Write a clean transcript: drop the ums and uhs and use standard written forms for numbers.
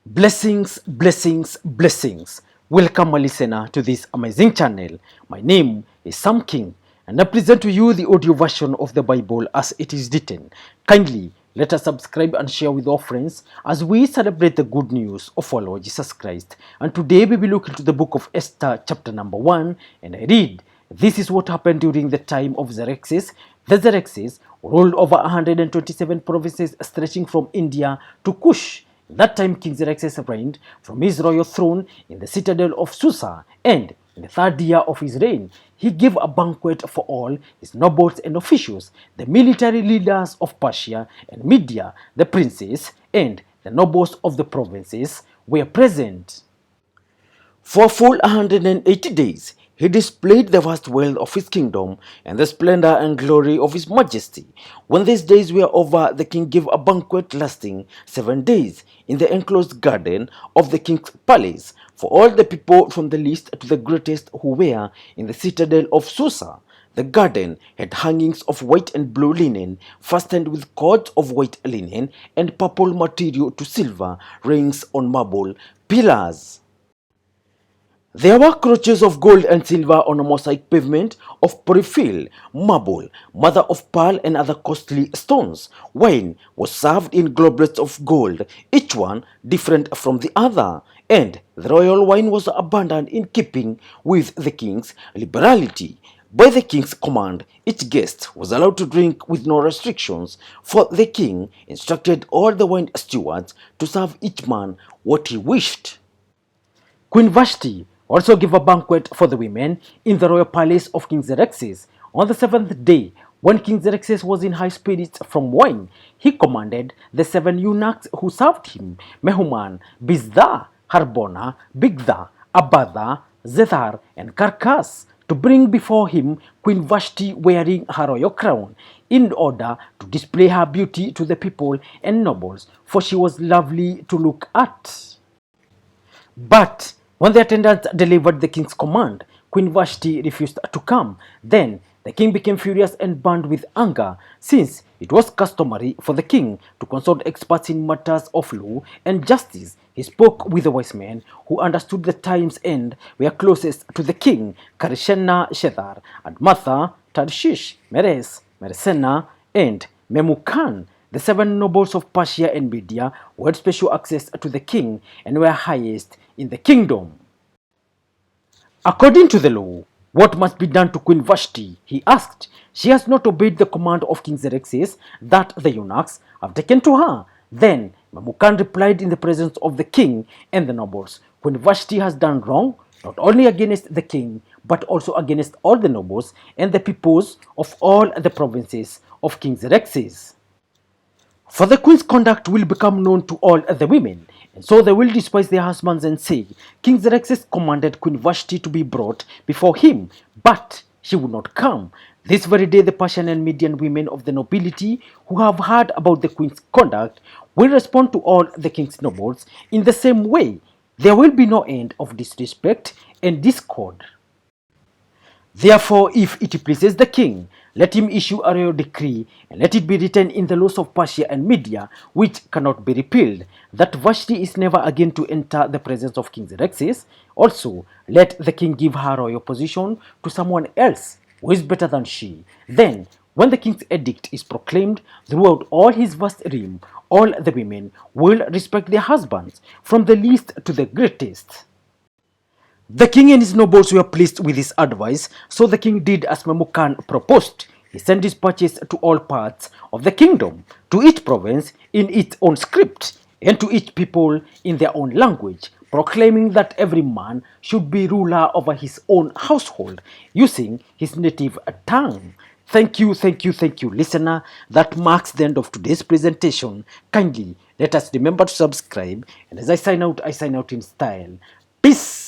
Blessings, blessings, blessings. Welcome, my listener, to this amazing channel. My name is Sam King, and I present to you the audio version of the Bible as it is written. Kindly let us subscribe and share with our friends as we celebrate the good news of our Lord Jesus Christ. And today we will look into the book of Esther, chapter number 1, and I read, "This is what happened during the time of Xerxes. The Xerxes ruled over 127 provinces stretching from India to Kush. That time King Xerxes reigned from his royal throne in the citadel of Susa, and in the third year of his reign, he gave a banquet for all his nobles and officials, the military leaders of Persia and Media, the princes, and the nobles of the provinces were present. For a full 180 days, he displayed the vast wealth of his kingdom and the splendor and glory of his majesty. When these days were over, the king gave a banquet lasting 7 days in the enclosed garden of the king's palace for all the people from the least to the greatest who were in the citadel of Susa. The garden had hangings of white and blue linen, fastened with cords of white linen and purple material to silver rings on marble pillars. There were crotches of gold and silver on a mosaic pavement of porphyry, marble, mother of pearl, and other costly stones. Wine was served in goblets of gold, each one different from the other, and the royal wine was abundant in keeping with the king's liberality. By the king's command, each guest was allowed to drink with no restrictions, for the king instructed all the wine stewards to serve each man what he wished. Queen Vashti also gave a banquet for the women in the royal palace of King Xerxes. On the seventh day, when King Xerxes was in high spirits from wine, he commanded the 7 eunuchs who served him, Mehuman, Biztha, Harbona, Bigtha, Abada, Zethar, and Carcass, to bring before him Queen Vashti wearing her royal crown, in order to display her beauty to the people and nobles, for she was lovely to look at. But when the attendants delivered the king's command, Queen Vashti refused to come. Then the king became furious and burned with anger, since it was customary for the king to consult experts in matters of law and justice. He spoke with the wise men who understood the times and were closest to the king, Karishena, Shethar, and Martha, Tarshish, Meres, Meresena, and Memucan. The 7 nobles of Persia and Media who had special access to the king and were highest in the kingdom. According to the law, what must be done to Queen Vashti? He asked. She has not obeyed the command of King Xerxes that the eunuchs have taken to her. Then Memucan replied in the presence of the king and the nobles, Queen Vashti has done wrong, not only against the king, but also against all the nobles and the peoples of all the provinces of King Xerxes. For the queen's conduct will become known to all the women, and so they will despise their husbands and say, King Xerxes commanded Queen Vashti to be brought before him, but she would not come. This very day the Persian and Median women of the nobility who have heard about the queen's conduct will respond to all the king's nobles in the same way. There will be no end of disrespect and discord. Therefore, if it pleases the king, let him issue a royal decree, and let it be written in the laws of Persia and Media, which cannot be repealed, that Vashti is never again to enter the presence of King Xerxes. Also, let the king give her royal position to someone else who is better than she. Then, when the king's edict is proclaimed throughout all his vast realm, all the women will respect their husbands, from the least to the greatest. The king and his nobles were pleased with his advice, so the king did as Memucan proposed. He sent dispatches to all parts of the kingdom, to each province in its own script, and to each people in their own language, proclaiming that every man should be ruler over his own household, using his native tongue. Thank you, listener. That marks the end of today's presentation. Kindly let us remember to subscribe, and as I sign out in style. Peace.